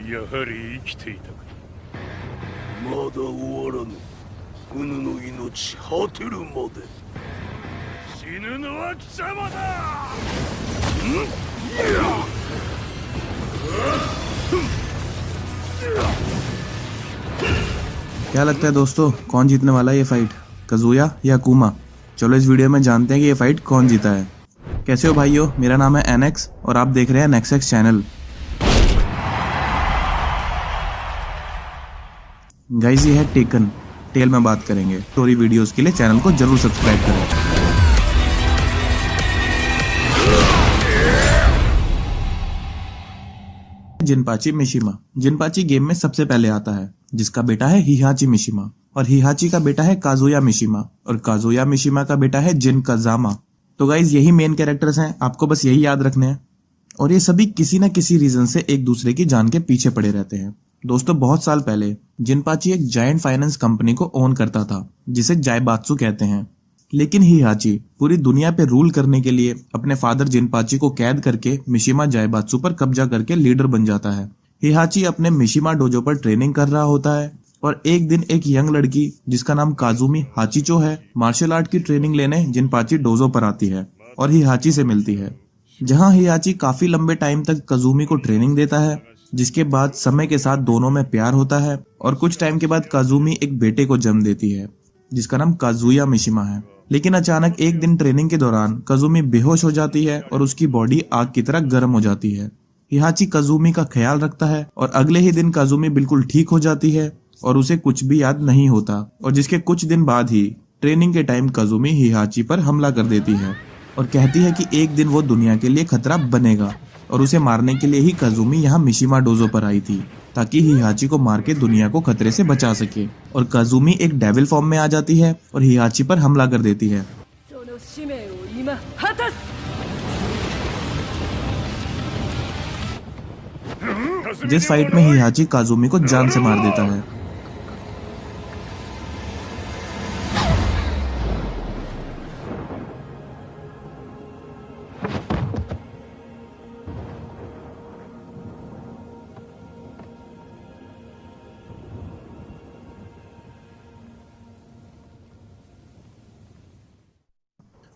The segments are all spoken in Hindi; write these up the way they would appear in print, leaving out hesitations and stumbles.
やはり生きていたか。まだ終わらぬ。グヌの命果てるまで。死ぬのは貴様だ。क्या लगता है दोस्तों, कौन जीतने वाला है ये फाइट, काजुया या अकुमा? चलो इस वीडियो में जानते हैं कि ये फाइट कौन जीता है। कैसे हो भाइयों, मेरा नाम है एनएक्स और आप देख रहे हैं नेक्सएक्स चैनल। गाइस, ये है टेकन, टेल में बात करेंगे। स्टोरी वीडियोस के लिए चैनल को जरूर सब्सक्राइब करें। जिनपाची मिशिमा। जिनपाची गेम में सबसे पहले आता है, जिसका बेटा है हिहाची मिशिमा, और हिहाची का बेटा है काजुया मिशिमा, और काजुया मिशिमा का बेटा है जिन काजामा। तो गाइज यही मेन कैरेक्टर्स हैं, आपको बस यही याद रखने हैं। और ये सभी किसी न किसी रीजन से एक दूसरे की जान के पीछे पड़े रहते हैं। दोस्तों, बहुत साल पहले जिनपाची एक जायंट फाइनेंस कंपनी को ओन करता था, जिसे जायबात्सु कहते हैं। लेकिन हिहाची पूरी दुनिया पे रूल करने के लिए अपने फादर जिनपाची को कैद करके मिशिमा जायबात्सु पर कब्जा करके लीडर बन जाता है। हिहाची अपने मिशिमा डोजो पर ट्रेनिंग कर रहा होता है और एक दिन एक यंग लड़की जिसका नाम काजुमी हाचिचो है, मार्शल आर्ट की ट्रेनिंग लेने जिनपाची डोजो पर आती है और हिहाची से मिलती है। जहां हिहाची काफी लंबे टाइम तक काजुमी को ट्रेनिंग देता है, जिसके बाद समय के साथ दोनों में प्यार होता है और कुछ टाइम के बाद काजुमी एक बेटे को जन्म देती है जिसका नाम काजुया मिशिमा है। लेकिन अचानक एक दिन ट्रेनिंग के दौरान काजुमी बेहोश हो जाती है और उसकी बॉडी आग की तरह गर्म हो जाती है। हिहाची काजुमी का ख्याल रखता है और अगले ही दिन काजुमी बिल्कुल ठीक हो जाती है और उसे कुछ भी याद नहीं होता। और जिसके कुछ दिन बाद ही ट्रेनिंग के टाइम काजुमी हिहाची पर हमला कर देती है और कहती है कि एक दिन वो दुनिया के लिए खतरा बनेगा और उसे मारने के लिए ही काजुमी यहाँ मिशिमा डोजो पर आई थी, ताकि हिहाची को मार के दुनिया को खतरे से बचा सके। और काजुमी एक डेविल फॉर्म में आ जाती है और हिहाची पर हमला कर देती है। जिस फाइट में हिहाची काजुमी को जान से मार देता है।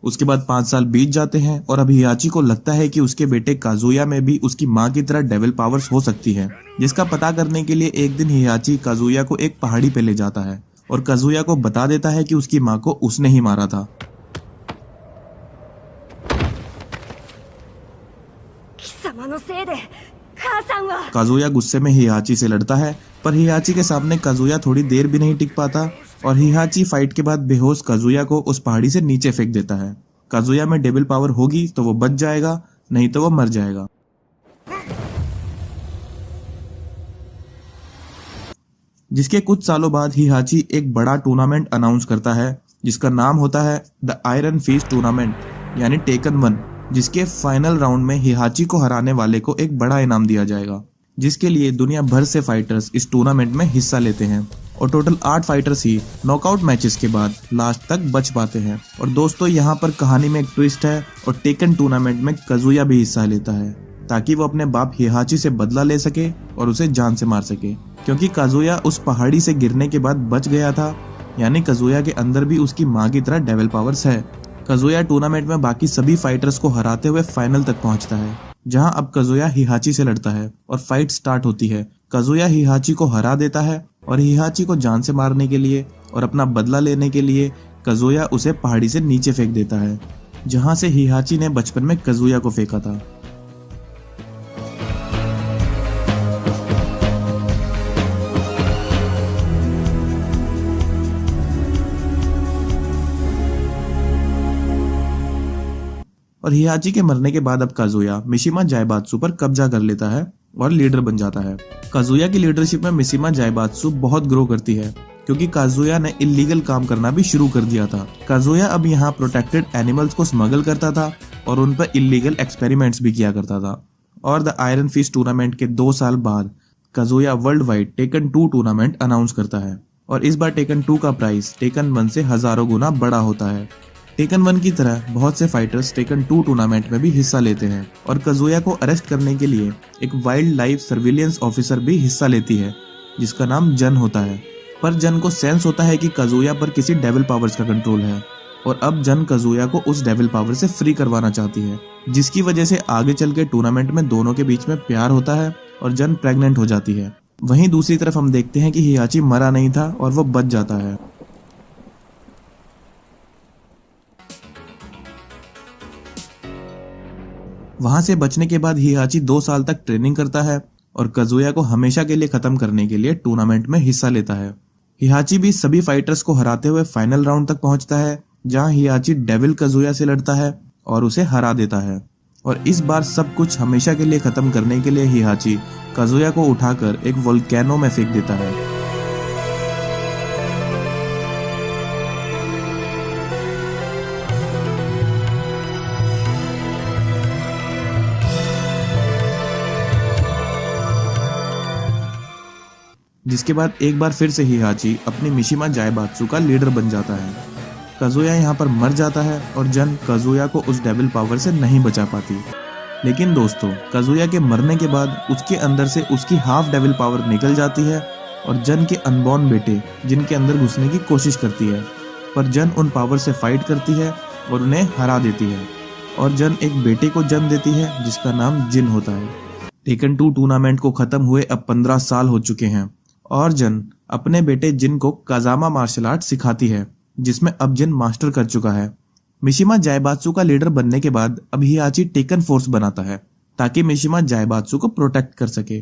उसके बाद 5 साल बीत जाते हैं और अब हिहाची को लगता है कि उसके बेटे काजुया में भी उसकी माँ की तरह डेविल पावर्स हो सकती है, जिसका पता करने के लिए एक दिन हिहाची काजुया को एक पहाड़ी पे ले जाता है और काजुया को बता देता है कि उसकी माँ को उसने ही मारा था। काजुया गुस्से में हिहाची से लड़ता है, पर हिहाची के सामने काजुया थोड़ी देर भी नहीं टिक पाता और हिहाची फाइट के बाद बेहोश काजुया को उस पहाड़ी से नीचे फेंक देता है। काजुया में डेविल पावर होगी तो वो बच जाएगा, नहीं तो वो मर जाएगा। जिसके कुछ सालों बाद हिहाची एक बड़ा टूर्नामेंट अनाउंस करता है, जिसका नाम होता है द आयरन फीस्ट टूर्नामेंट, यानी टेकन 1, जिसके फाइनल राउंड में हिहाची को हराने वाले को एक बड़ा इनाम दिया जाएगा, जिसके लिए दुनिया भर से फाइटर्स इस टूर्नामेंट में हिस्सा लेते हैं। और टोटल 8 फाइटर्स ही नॉकआउट मैचेस के बाद लास्ट तक बच पाते हैं। और दोस्तों, यहाँ पर कहानी में एक ट्विस्ट है और टेकन टूर्नामेंट में काजुया भी हिस्सा लेता है, ताकि वो अपने बाप हिहाची से बदला ले सके और उसे जान से मार सके। क्योंकि काजुया उस पहाड़ी से गिरने के बाद बच गया था, यानी काजुया के अंदर भी उसकी माँ की तरह डेविल पावर्स है। काजुया टूर्नामेंट में बाकी सभी फाइटर्स को हराते हुए फाइनल तक पहुंचता है, जहां अब काजुया हिहाची से लड़ता है और फाइट स्टार्ट होती है। काजुया हिहाची को हरा देता है और हिहाची को जान से मारने के लिए और अपना बदला लेने के लिए काजुया उसे पहाड़ी से नीचे फेंक देता है, जहां से हिहाची ने बचपन में काजुया को फेंका था। और हिहाची के मरने के बाद अब काजुया मिशिमा जायबात्सु पर कब्जा कर लेता है और लीडर बन जाता है। काजुया की लीडरशिप में मिशिमा जायबात्सु बहुत ग्रो करती है, क्योंकि काजुया ने इलीगल काम करना भी शुरू कर दिया था। काजुया अब यहाँ प्रोटेक्टेड एनिमल्स को स्मगल करता था और उन पर इलीगल एक्सपेरिमेंट्स भी किया करता था। और द आयरन फिस्ट टूर्नामेंट के 2 साल बाद Kazuya world wide taken 2 tournament announce करता है और इस बार टेकन 2 का प्राइस टेकन 1 से हजारों गुना बड़ा होता है। टेकन 1 की तरह बहुत से फाइटर्स टेकन 2 टूर्नामेंट में भी हिस्सा लेते हैं और काजुया को अरेस्ट करने के लिए एक वाइल्ड लाइफ सर्विलियंस ऑफिसर भी हिस्सा लेती है जिसका नाम जन होता है। पर जन को सेंस होता है कि काजुया पर किसी डेविल पावर्स का कंट्रोल है और अब जन काजुया को उस डेविल पावर से फ्री करवाना चाहती है, जिसकी वजह से आगे चल के टूर्नामेंट में दोनों के बीच में प्यार होता है और जन प्रेग्नेंट हो जाती है। वहीं दूसरी तरफ हम देखते हैं कि हियाची मरा नहीं था और वो बच जाता है। वहां से बचने के बाद हियाची 2 साल तक ट्रेनिंग करता है और काजुया को हमेशा के लिए खत्म करने के लिए टूर्नामेंट में हिस्सा लेता है। हियाची भी सभी फाइटर्स को हराते हुए फाइनल राउंड तक पहुंचता है, जहां हियाची डेविल काजुया से लड़ता है और उसे हरा देता है। और इस बार सब कुछ हमेशा के लिए खत्म करने के लिए हियाची काजुया को उठाकर एक वोल्केनो में फेंक देता है। जिसके बाद एक बार फिर से हियाची अपनी मिशिमा जायबात्सु का लीडर बन जाता है। काजुया यहाँ पर मर जाता है और जन काजुया को उस डेविल पावर से नहीं बचा पाती। लेकिन दोस्तों, काजुया के मरने के बाद उसके अंदर से उसकी हाफ डेविल पावर निकल जाती है और जन के अनबॉर्न बेटे जिनके अंदर घुसने की कोशिश करती है, पर जन उन पावर से फाइट करती है और उन्हें हरा देती है और जन एक बेटे को जन्म देती है जिसका नाम जिन होता है। टेकन 2 टूर्नामेंट को खत्म हुए अब 15 साल हो चुके हैं और जन अपने बेटे जिन को काजामा मार्शल आर्ट सिखाती है, जिसमें अब जिन मास्टर कर चुका है। मिशिमा जायबात्सु का लीडर बनने के बाद अब हियाची टेकन फोर्स बनाता है ताकि मिशिमा जायबात्सु को प्रोटेक्ट कर सके।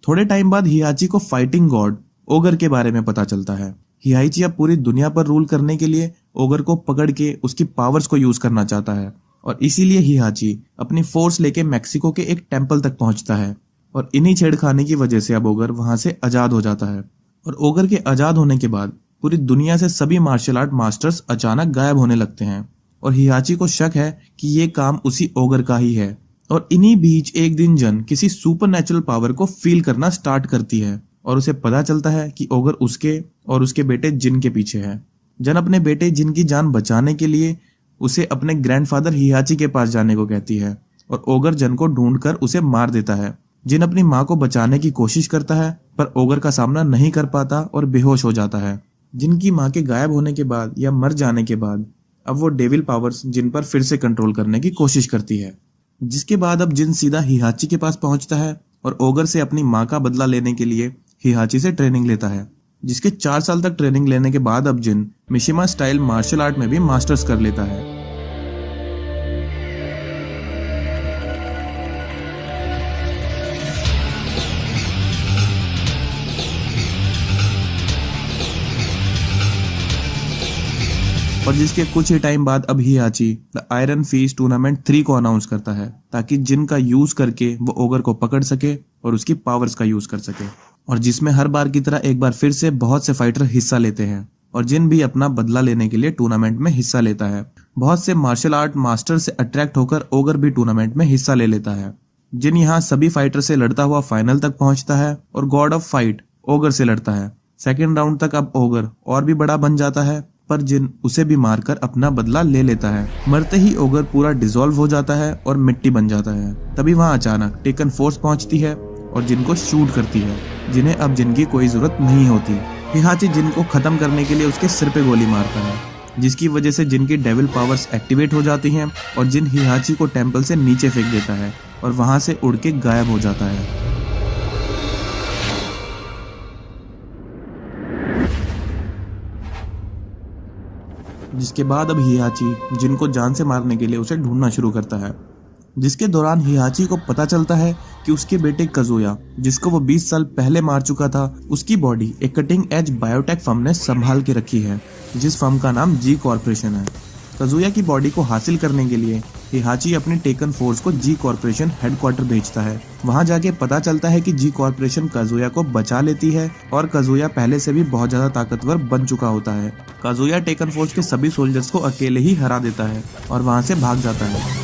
थोड़े टाइम बाद हियाची को फाइटिंग गॉड ओगर के बारे में पता चलता है। हियाची अब पूरी दुनिया पर रूल करने के लिए ओगर को पकड़ के उसकी पावर्स को यूज करना चाहता है और इसीलिए हियाची अपनी फोर्स लेके मैक्सिको के एक टेम्पल तक पहुंचता है और इन्हीं छेड़खानी की वजह से अब ओगर वहां से आजाद हो जाता है। और ओगर के आजाद होने के बाद पूरी दुनिया से सभी मार्शल आर्ट मास्टर्स अचानक गायब होने लगते हैं और हियाची को शक है कि ये काम उसी ओगर का ही है। और इन्हीं बीच एक दिन जन किसी सुपरनैचुरल पावर को फील करना स्टार्ट करती है और उसे पता चलता है कि ओगर उसके और उसके बेटे जिन के पीछे है। जन अपने बेटे जिन की जान बचाने के लिए उसे अपने ग्रैंडफादर हियाची के पास जाने को कहती है और ओगर जन को ढूंढकर उसे मार देता है। जिन अपनी माँ को बचाने की कोशिश करता है पर ओगर का सामना नहीं कर पाता और बेहोश हो जाता है। जिनकी माँ के गायब होने के बाद या मर जाने के बाद अब वो डेविल पावर्स जिन पर फिर से कंट्रोल करने की कोशिश करती है, जिसके बाद अब जिन सीधा हियाची के पास पहुंचता है और ओगर से अपनी माँ का बदला लेने के लिए हियाची से ट्रेनिंग लेता है। जिसके 4 साल तक ट्रेनिंग लेने के बाद अब जिन मिशिमा स्टाइल मार्शल आर्ट में भी मास्टर्स कर लेता है। और जिसके कुछ ही टाइम बाद अब Heihachi the iron fist tournament 3 को अनाउंस करता है ताकि जिन का यूज करके वो ओगर को पकड़ सके और उसकी पावर्स का यूज कर सके, और जिसमें हर बार की तरह एक बार फिर से बहुत से फाइटर हिस्सा लेते हैं और जिन भी अपना बदला लेने के लिए टूर्नामेंट में हिस्सा लेता है। बहुत से मार्शल आर्ट मास्टर से अट्रैक्ट होकर ओगर भी टूर्नामेंट में हिस्सा ले लेता है। जिन यहाँ सभी फाइटर से लड़ता हुआ फाइनल तक पहुंचता है और गॉड ऑफ फाइट ओगर से लड़ता है। सेकेंड राउंड तक अब ओगर और भी बड़ा बन जाता है पर जिन उसे भी मारकर अपना बदला ले लेता है। मरते ही ओगर पूरा डिसॉल्व हो जाता है और मिट्टी बन जाता है। तभी वहां अचानक टेकन फोर्स पहुंचती है और जिन को शूट करती है, जिन्हें अब जिन की कोई जरूरत नहीं होती। हियाची जिन को खत्म करने के लिए उसके सिर पे गोली मारता है, जिसकी वजह से जिन की डेविल पावर्स एक्टिवेट हो जाती हैं और जिन हियाची को टेम्पल से नीचे फेंक देता है और वहां से उड़ के गायब हो जाता है। जिसके बाद अब हियाची जिन को जान से मारने के लिए उसे ढूंढना शुरू करता है, जिसके दौरान हियाची को पता चलता है कि उसके बेटे काजुया, जिसको वो 20 साल पहले मार चुका था, उसकी बॉडी एक कटिंग एज बायोटेक फर्म ने संभाल के रखी है, जिस फर्म का नाम जी कॉर्पोरेशन है। काजुया की बॉडी को हासिल करने के लिए हियाची अपनी टेकन फोर्स को जी कॉर्पोरेशन हेडक्वार्टर भेजता है। वहां जाके पता चलता है कि जी कॉर्पोरेशन काजुया को बचा लेती है और काजुया पहले से भी बहुत ज्यादा ताकतवर बन चुका होता है। काजुया टेकन फोर्स के सभी सोल्जर्स को अकेले ही हरा देता है और वहां से भाग जाता है।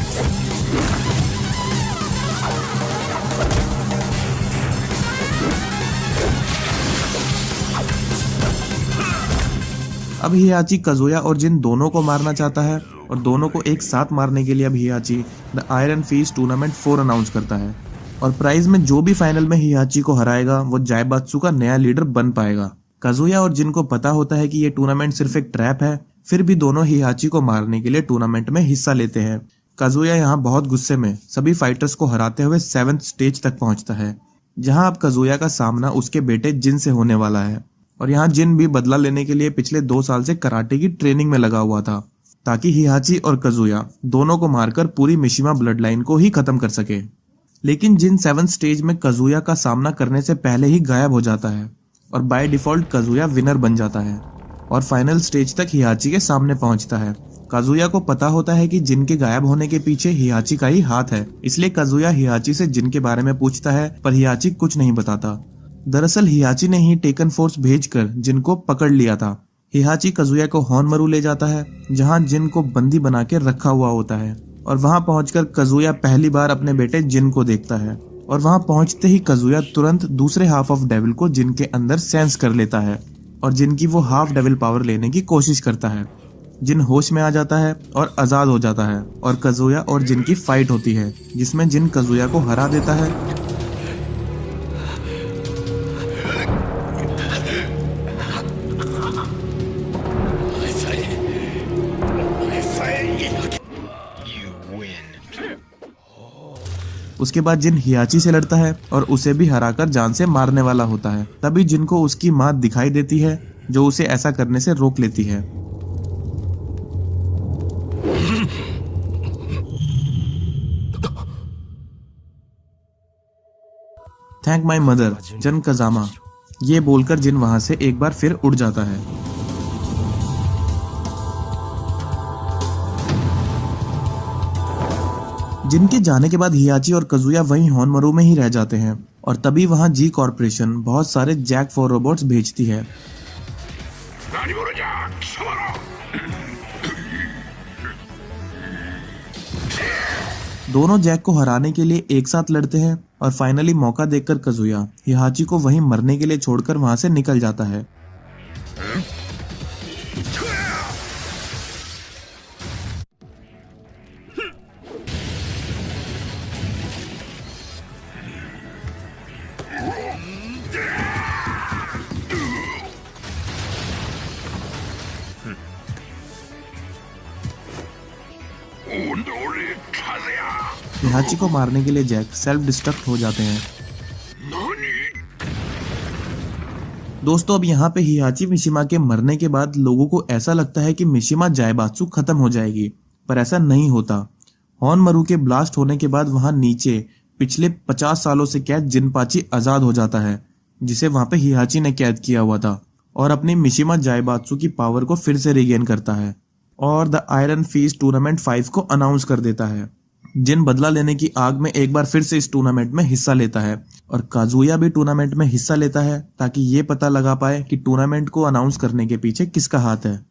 अब हियाची काजुया और जिन दोनों को मारना चाहता है और दोनों को एक साथ मारने के लिए अब Heihachi the iron fist tournament 4 announce करता है और प्राइज में जो भी फाइनल में हियाची को हराएगा वो जायबात्सु का नया लीडर बन पाएगा। काजुया और जिन को पता होता है कि ये टूर्नामेंट सिर्फ एक ट्रैप है, फिर भी दोनों हियाची को मारने के लिए टूर्नामेंट में हिस्सा लेते हैं। काजुया यहाँ बहुत गुस्से में सभी फाइटर्स को हराते हुए 7th स्टेज तक पहुंचता है, जहां अब काजुया का सामना उसके बेटे जिन से होने वाला है। और यहाँ जिन भी बदला लेने के लिए पिछले 2 साल से कराटे की ट्रेनिंग में लगा हुआ था, ताकि हियाची और काजुया दोनों को मारकर पूरी मिशिमा ब्लड लाइन को ही खत्म कर सके। लेकिन जिन 7th स्टेज में काजुया का सामना करने से पहले ही गायब हो जाता है और बाय डिफॉल्ट काजुया विनर बन जाता है और फाइनल स्टेज तक हियाची के सामने पहुंचता है। काजुया को पता होता है कि जिन के गायब होने के पीछे हियाची का ही हाथ है, इसलिए काजुया हियाची से जिन के बारे में पूछता है, पर हियाची कुछ नहीं बताता। दरअसल हियाची ने ही टेकन फोर्स भेजकर जिन को पकड़ लिया था। हियाची काजुया को होनमरू ले जाता है, जहां जिन को बंदी बना के रखा हुआ होता है और वहां पहुंचकर काजुया पहली बार अपने बेटे जिन को देखता है और वहां पहुंचते ही काजुया तुरंत दूसरे हाफ ऑफ डेविल को जिन के अंदर सेंस कर लेता है और जिन की वो हाफ डेविल पावर लेने की कोशिश करता है। जिन होश में आ जाता है और आजाद हो जाता है और काजुया और जिन की फाइट होती है, जिसमें जिन काजुया को हरा देता है। उसके बाद जिन हियाची से लड़ता है और उसे भी हराकर जान से मारने वाला होता है। तभी जिन को उसकी मां दिखाई देती है, जो उसे ऐसा करने से रोक लेती है। थैंक माई मदर जन कजामा, ये बोलकर जिन वहां से एक बार फिर उड़ जाता है। जिन के जाने के बाद हियाची और काजुया वहीं होनमरू में ही रह जाते हैं और तभी वहां जी कॉर्पोरेशन बहुत सारे जैक 4 रोबोट्स भेजती है। दोनों जैक को हराने के लिए एक साथ लड़ते हैं और फाइनली मौका देखकर काजुया हियाची को वहीं मरने के लिए छोड़कर वहां से निकल जाता है। हियाची को मारने के लिए जैक सेल्फ डिस्ट्रक्ट हो जाते हैं। दोस्तों अब यहाँ पे हियाची मिशिमा के मरने के बाद लोगों को ऐसा लगता है कि मिशिमा जायबात्सु खत्म हो जाएगी, पर ऐसा नहीं होता। होनमरू के ब्लास्ट होने के बाद वहां नीचे पिछले 50 सालों से कैद जिनपाची आजाद हो जाता है, जिसे वहां पे हियाची ने कैद किया हुआ था, और अपनी मिशिमा जायबात्सु की पावर को फिर से रिगेन करता है और द आयरन फीस्ट टूर्नामेंट 5 को अनाउंस कर देता है। जिन बदला लेने की आग में एक बार फिर से इस टूर्नामेंट में हिस्सा लेता है और काजुया भी टूर्नामेंट में हिस्सा लेता है, ताकि ये पता लगा पाए कि टूर्नामेंट को अनाउंस करने के पीछे किसका हाथ है।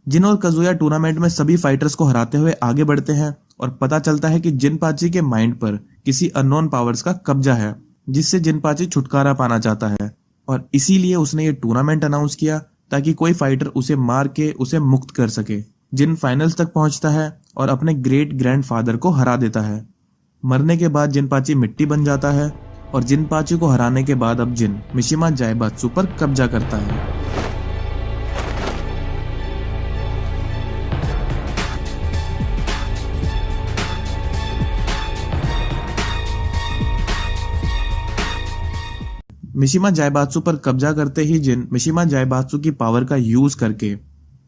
जिन और काजुया टूर्नामेंट में सभी फाइटर्स को हराते हुए आगे बढ़ते हैं और पता चलता है कि जिनपाची के माइंड पर किसी अननोन पावर्स का कब्जा है, जिससे जिनपाची छुटकारा पाना चाहता है और इसीलिए उसने ये टूर्नामेंट अनाउंस किया ताकि कोई फाइटर उसे मार के उसे मुक्त कर सके। जिन फाइनल्स तक पहुंचता है और अपने ग्रेट ग्रैंडफादर को हरा देता है। मरने के बाद जिनपाची मिट्टी बन जाता है और जिनपाची को हराने के बाद अब जिन मिशिमा जायबात्सु पर कब्जा करता है। मिशिमा जायबात्सु पर कब्जा करते ही जिन मिशिमा जायबात्सु की पावर का यूज करके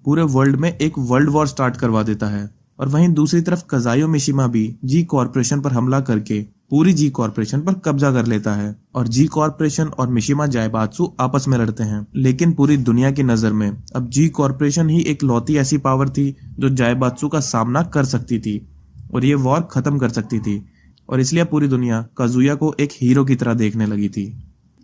पूरे वर्ल्ड में एक वर्ल्ड वॉर स्टार्ट करवा देता है। और वहीं दूसरी तरफ काजुया मिशिमा भी जी कॉर्पोरेशन पर हमला करके पूरी जी कॉर्पोरेशन पर कब्जा कर लेता है और जी कॉर्पोरेशन और मिशिमा जायबात्सु आपस में लड़ते हैं। लेकिन पूरी दुनिया की नजर में अब जी कॉर्पोरेशन ही एक लौती ऐसी पावर थी जो जायबात्सु का सामना कर सकती थी और ये वॉर खत्म कर सकती थी, और इसलिए पूरी दुनिया काजुया को एक हीरो की तरह देखने लगी थी।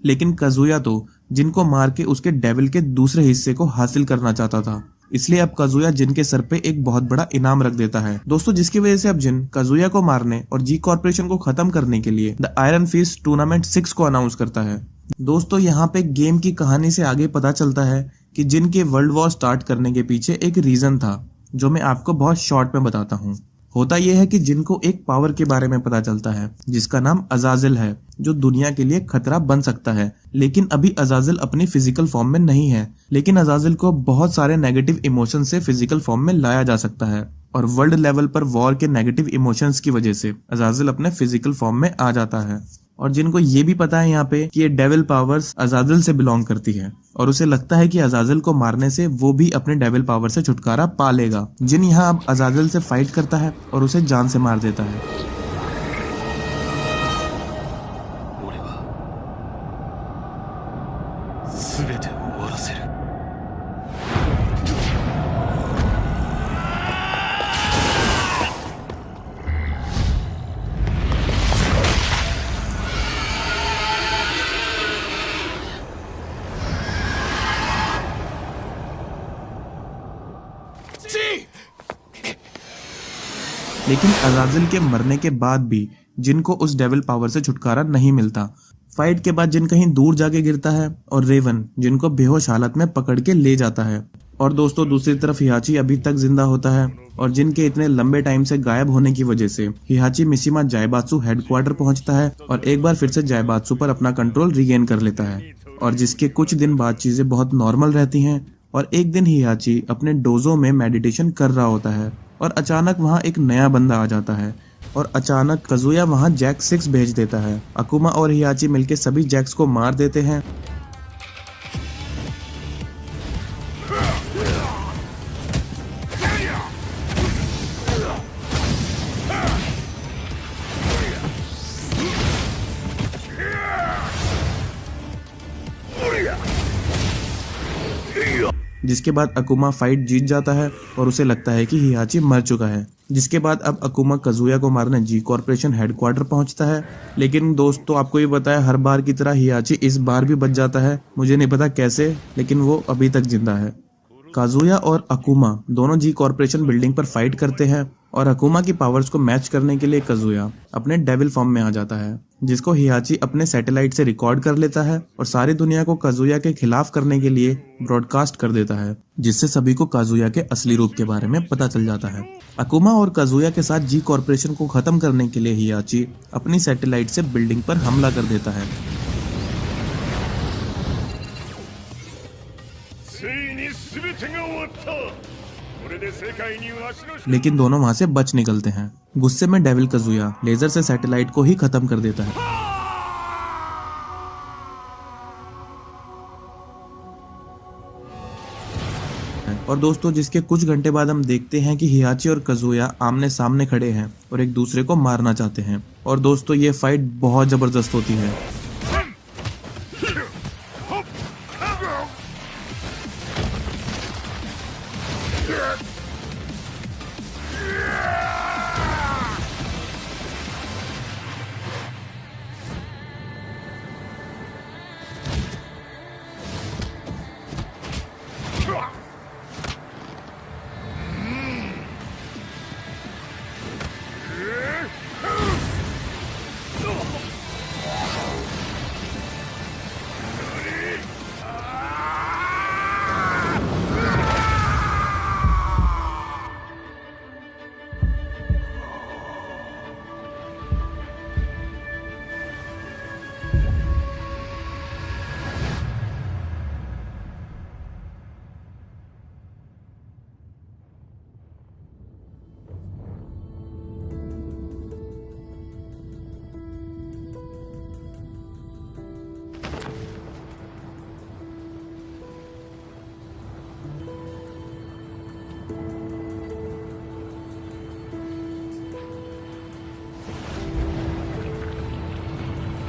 लेकिन काजुया तो जिनको मार के उसके डेविल के दूसरे हिस्से को हासिल करना चाहता था, इसलिए अब काजुया जिन के सर पे एक बहुत बड़ा इनाम रख देता है दोस्तों, जिसकी वजह से अब जिन काजुया को मारने और जी कॉर्पोरेशन को खत्म करने के लिए द आयरन फीस्ट टूर्नामेंट 6 को अनाउंस करता है। दोस्तों यहाँ पे गेम की कहानी से आगे पता चलता है कि जिन के वर्ल्ड वॉर स्टार्ट करने के पीछे एक रीजन था, जो मैं आपको बहुत शॉर्ट में बताता हूँ। होता यह है कि जिन को एक पावर के बारे में पता चलता है जिसका नाम अजाजिल है, जो दुनिया के लिए खतरा बन सकता है। लेकिन अभी अजाजिल अपनी फिजिकल फॉर्म में नहीं है, लेकिन अजाजिल को बहुत सारे नेगेटिव इमोशन से फिजिकल फॉर्म में लाया जा सकता है और वर्ल्ड लेवल पर वॉर के नेगेटिव इमोशंस की वजह से अजाजिल अपने फिजिकल फॉर्म में आ जाता है। और जिनको ये भी पता है यहाँ पे कि ये डेविल पावर्स अजाजिल से बिलोंग करती है और उसे लगता है कि अजाजिल को मारने से वो भी अपने डेविल पावर से छुटकारा पा लेगा। जिन यहाँ अब अजाजिल से फाइट करता है और उसे जान से मार देता है। 俺は全てを終わらせる。 लेकिन अजाजिल के मरने के बाद भी जिन को उस डेविल पावर से छुटकारा नहीं मिलता। फाइट के बाद जिन कहीं दूर जाके गिरता है और रेवन जिनको बेहोश हालत में पकड़ के ले जाता है। और दोस्तों दूसरी तरफ हिहाची अभी तक जिंदा होता है और जिनके इतने लंबे टाइम से गायब होने की वजह से हिहाची मिशिमा जायबात्सु हेडक्वार्टर पहुंचता है और एक बार फिर से जायबात्सु पर अपना कंट्रोल रीगेन कर लेता है। और जिसके कुछ दिन बाद चीजें बहुत नॉर्मल रहती हैं और एक दिन हिहाची अपने डोजो में मेडिटेशन कर रहा होता है और अचानक वहाँ एक नया बंदा आ जाता है और अचानक काजुया वहाँ जैक 6 भेज देता है। अकुमा और हिहाची मिलके सभी जैक्स को मार देते हैं। जिसके बाद अकुमा फाइट जीत जाता है और उसे लगता है कि हिहाची मर चुका है। जिसके बाद अब अकुमा काजुया को मारने जी कॉर्पोरेशन हेडक्वार्टर पहुंचता है। लेकिन दोस्तों आपको ये बताया हर बार की तरह हिहाची इस बार भी बच जाता है। मुझे नहीं पता कैसे, लेकिन वो अभी तक जिंदा है। काजुया और अकुमा दोनों जी कॉर्पोरेशन बिल्डिंग पर फाइट करते हैं और अकुमा की पावर्स को मैच करने के लिए काजुया अपने डेविल फॉर्म में आ जाता है, जिसको हिहाची अपने सैटेलाइट से रिकॉर्ड कर लेता है और सारी दुनिया को काजुया के खिलाफ करने के लिए ब्रॉडकास्ट कर देता है, जिससे सभी को काजुया के असली रूप के बारे में पता चल जाता है। अकुमा और काजुया के साथ जी कॉर्पोरेशन को खत्म करने के लिए हिहाची अपनी सैटेलाइट से बिल्डिंग पर हमला कर देता है। ついに全てが終わった。これで世界に足の लेकिन दोनों वहां से बच निकलते हैं। गुस्से में डेविल काजुया लेजर से सैटेलाइट को ही खत्म कर देता है। और दोस्तों जिसके कुछ घंटे बाद हम देखते हैं कि हिहाची और काजुया आमने सामने खड़े हैं और एक दूसरे को मारना चाहते हैं। और दोस्तों ये फाइट बहुत जबरदस्त होती है।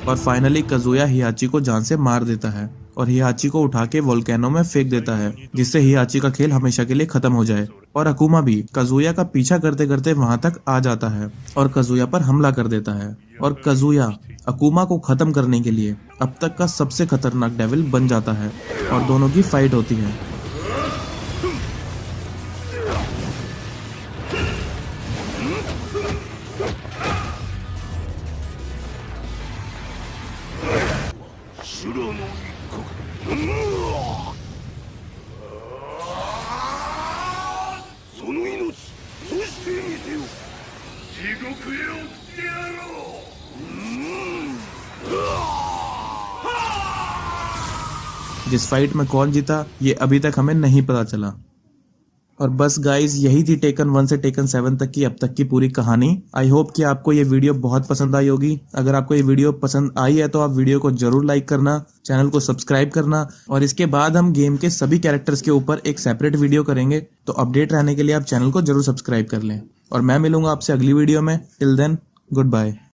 और फाइनली काजुया हिहाची को जान से मार देता है और हिहाची को उठा के वोल्केनो में फेंक देता है, जिससे हिहाची का खेल हमेशा के लिए खत्म हो जाए। और अकुमा भी काजुया का पीछा करते करते वहां तक आ जाता है और काजुया पर हमला कर देता है। और काजुया अकुमा को खत्म करने के लिए अब तक का सबसे खतरनाक डेविल बन जाता है और दोनों की फाइट होती है। जिस फाइट में कौन जीता ये अभी तक हमें नहीं पता चला। और बस गाइज यही थी टेकन 1 से टेकन 7 तक की अब तक की पूरी कहानी। आई होप कि आपको ये वीडियो बहुत पसंद आई होगी। अगर आपको ये वीडियो पसंद आई है तो आप वीडियो को जरूर लाइक करना, चैनल को सब्सक्राइब करना, और इसके बाद हम गेम के सभी कैरेक्टर्स के ऊपर एक सेपरेट वीडियो करेंगे। तो अपडेट रहने के लिए आप चैनल को जरूर सब्सक्राइब कर लें। और मैं मिलूंगा आपसे अगली वीडियो में। Till then good bye.